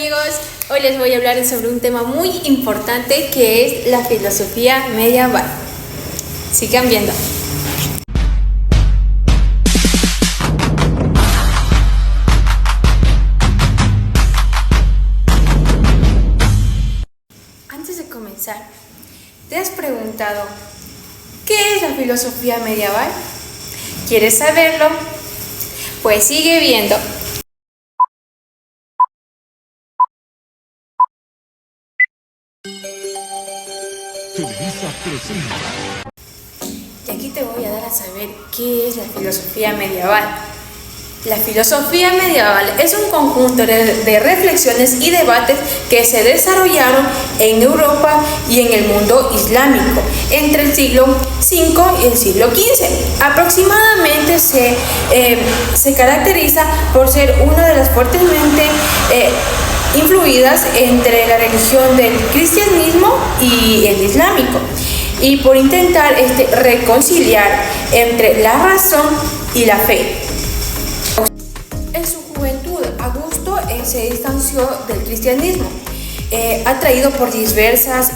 amigos, hoy les voy a hablar sobre un tema muy importante que es la filosofía medieval. Sigan viendo. Antes de comenzar, ¿te has preguntado qué es la filosofía medieval? ¿Quieres saberlo? Pues sigue viendo. Y aquí te voy a dar a saber qué es la filosofía medieval. La filosofía medieval es un conjunto de reflexiones y debates que se desarrollaron en Europa y en el mundo islámico entre el siglo V y el siglo XV. Aproximadamente se caracteriza por ser una de las fuertemente influidas entre la religión del cristianismo y el islámico, y por intentar reconciliar entre la razón y la fe. En su juventud, Augusto se distanció del cristianismo, atraído por diversas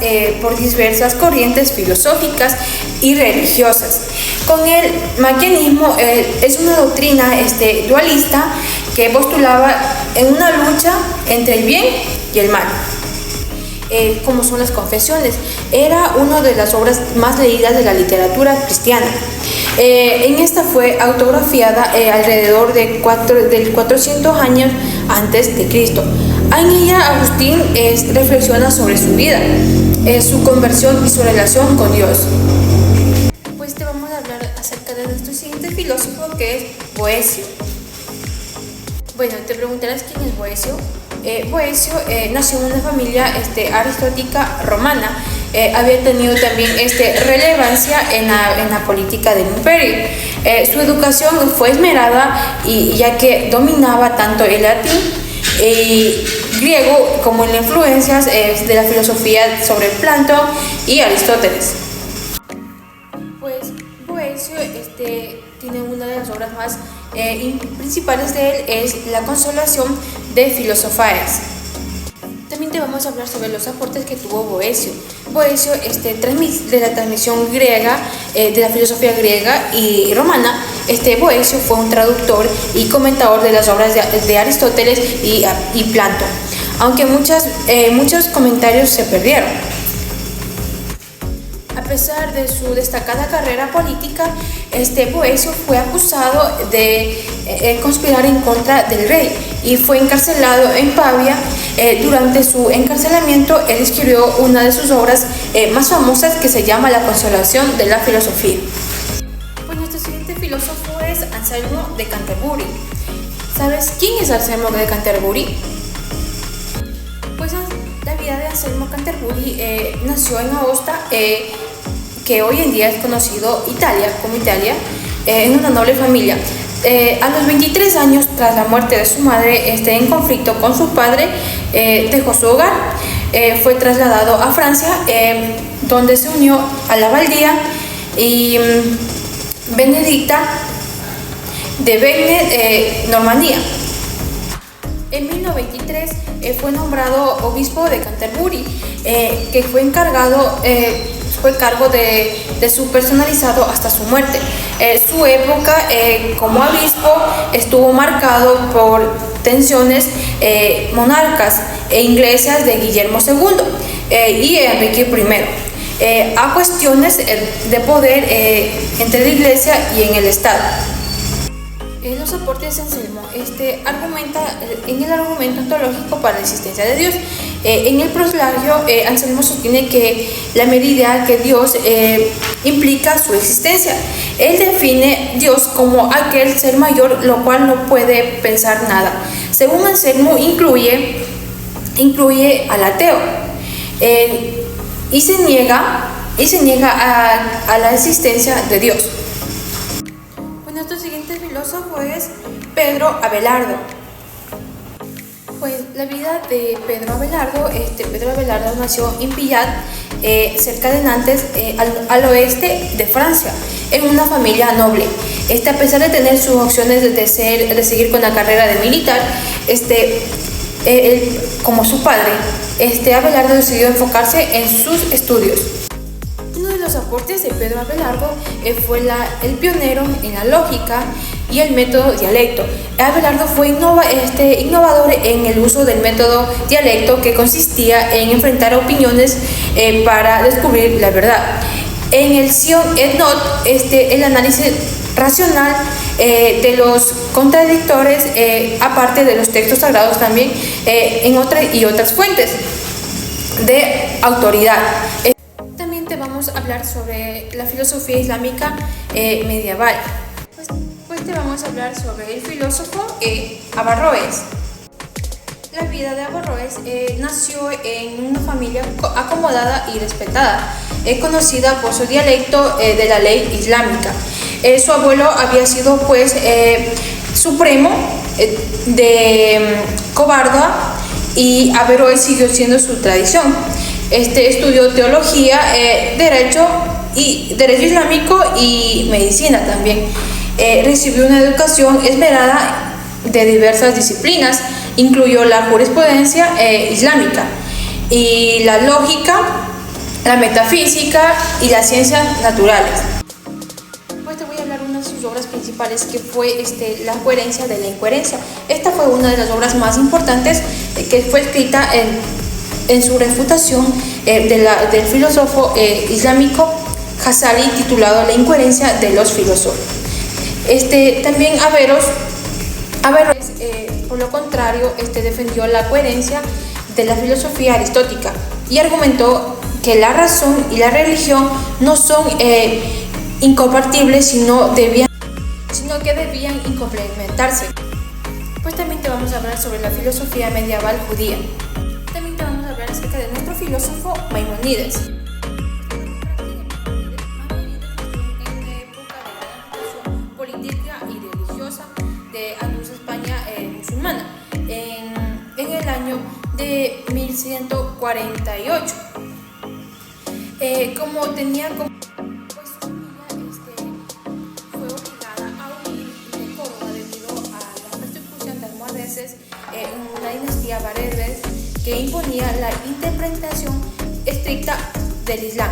corrientes filosóficas y religiosas. Con el maquianismo es una doctrina dualista que postulaba en una lucha entre el bien y el mal. Como son las Confesiones, era una de las obras más leídas de la literatura cristiana. En esta fue autografiada alrededor del 400 años antes de Cristo. En ella Agustín reflexiona sobre su vida, su conversión y su relación con Dios. Pues te vamos a hablar acerca de nuestro siguiente filósofo, que es Boecio. Bueno, te preguntarás quién es Boecio. Boecio nació en una familia aristotélica romana. Había tenido también relevancia en la política del imperio. Su educación fue esmerada, ya que dominaba tanto el latín y griego como las influencias de la filosofía sobre Platón y Aristóteles. Pues Boecio tiene una de las obras más principales de él, es La Consolación de Filosofías. También te vamos a hablar sobre los aportes que tuvo Boecio. Boecio, de la transmisión griega, de la filosofía griega y romana, Boecio fue un traductor y comentador de las obras de Aristóteles y Platón, aunque muchos comentarios se perdieron. A pesar de su destacada carrera política, Boecio fue acusado de conspirar en contra del rey y fue encarcelado en Pavia. Durante su encarcelamiento, él escribió una de sus obras más famosas, que se llama La Consolación de la Filosofía. Pues nuestro siguiente filósofo es Anselmo de Canterbury. ¿Sabes quién es Anselmo de Canterbury? Pues la vida de Anselmo Canterbury nació en Aosta, que hoy en día es conocido como Italia, en una noble familia. A los 23 años, tras la muerte de su madre, en conflicto con su padre, dejó su hogar. Fue trasladado a Francia, donde se unió a la abadía y benedicta de Begnet, Normandía. En 1923 fue nombrado obispo de Canterbury, que fue cargo de su personalizado hasta su muerte. Su época como obispo estuvo marcado por tensiones monarcas e iglesias de Guillermo II y Enrique I, a cuestiones de poder entre la iglesia y en el Estado. Los aportes de Anselmo argumenta en el argumento ontológico para la existencia de Dios. En el proslagio, Anselmo sostiene que la mera idea que Dios implica su existencia. Él define Dios como aquel ser mayor, lo cual no puede pensar nada. Según Anselmo, incluye al ateo y se niega a la existencia de Dios. Nuestro siguiente filósofo es Pedro Abelardo. Pues la vida de Pedro Abelardo, Pedro Abelardo nació en Pillat, cerca de Nantes, al oeste de Francia, en una familia noble. A pesar de tener sus opciones de seguir con la carrera de militar, como su padre, Abelardo decidió enfocarse en sus estudios. Uno de los aportes de Pedro Abelardo fue el pionero en la lógica y el método dialecto. Abelardo fue innovador en el uso del método dialecto, que consistía en enfrentar opiniones para descubrir la verdad. En el Sion et Not, el análisis racional de los contradictores, aparte de los textos sagrados también, en otras fuentes de autoridad. También te vamos a hablar sobre la filosofía islámica medieval. Pues te vamos a hablar sobre el filósofo Averroes. La vida de Averroes nació en una familia acomodada y respetada, conocida por su dialecto de la ley islámica. Su abuelo había sido juez supremo de Córdoba y Averroes siguió siendo su tradición. Estudió teología, derecho islámico y medicina también. Recibió una educación esmerada de diversas disciplinas, incluyó la jurisprudencia islámica y la lógica, la metafísica y las ciencias naturales. Pues te voy a hablar de una de sus obras principales, que fue La coherencia de la incoherencia. Esta fue una de las obras más importantes que fue escrita en su refutación del filósofo islámico Ghazali, titulado La incoherencia de los filósofos. También Averroes, por lo contrario, defendió la coherencia de la filosofía aristotélica y argumentó que la razón y la religión no son incompatibles, sino que debían complementarse. Pues también te vamos a hablar sobre la filosofía medieval judía. También te vamos a hablar acerca de nuestro filósofo Maimónides. De Andaluz, España musulmana, en el año de 1148. Como tenía su familia fue obligada a huir de Córdoba debido a la persecución de almohadeses, una dinastía bereber que imponía la interpretación estricta del Islam.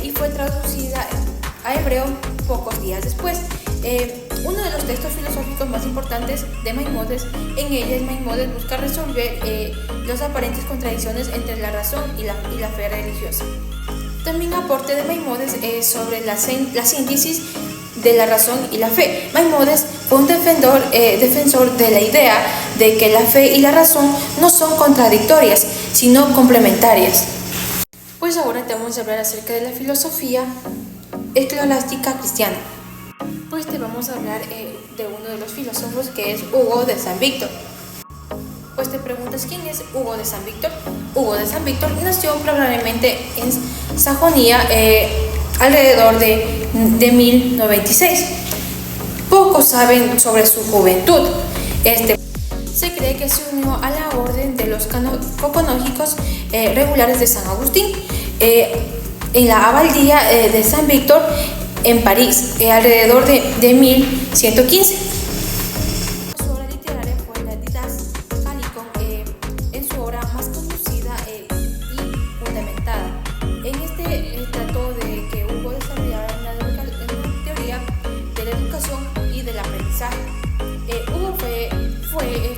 Y fue traducida a hebreo pocos días después. Uno de los textos filosóficos más importantes de Maimónides, en ella Maimónides busca resolver las aparentes contradicciones entre la razón y la fe religiosa. También aporte de Maimónides sobre la síntesis de la razón y la fe. Maimónides fue un defensor de la idea de que la fe y la razón no son contradictorias, sino complementarias. Pues ahora te vamos a hablar acerca de la filosofía escolástica cristiana. Pues te vamos a hablar de uno de los filósofos, que es Hugo de San Víctor. Pues te preguntas, ¿quién es Hugo de San Víctor? Hugo de San Víctor nació probablemente en Sajonia alrededor de 1096. Pocos saben sobre su juventud. Se cree que se unió a la orden de los canónigos regulares de San Agustín en la abadía de San Víctor en París, alrededor de 1115. Su obra literaria fue la Didas Calicon, en su obra más conocida y fundamentada. Trató de que Hugo desarrollara una teoría de la educación y del aprendizaje. Hugo fue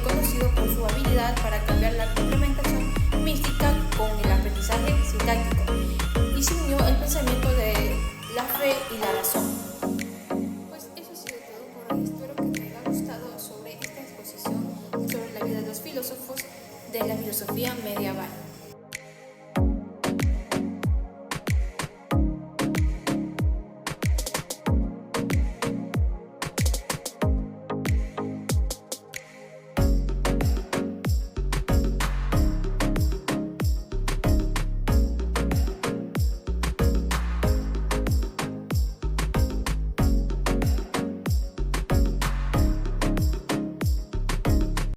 conocido por su habilidad para cambiar la complementación mística con el aprendizaje sintáctico, y se unió el pensamiento de la fe y la razón. Pues eso ha sido todo por hoy. Espero que te haya gustado sobre esta exposición sobre la vida de los filósofos de la filosofía medieval.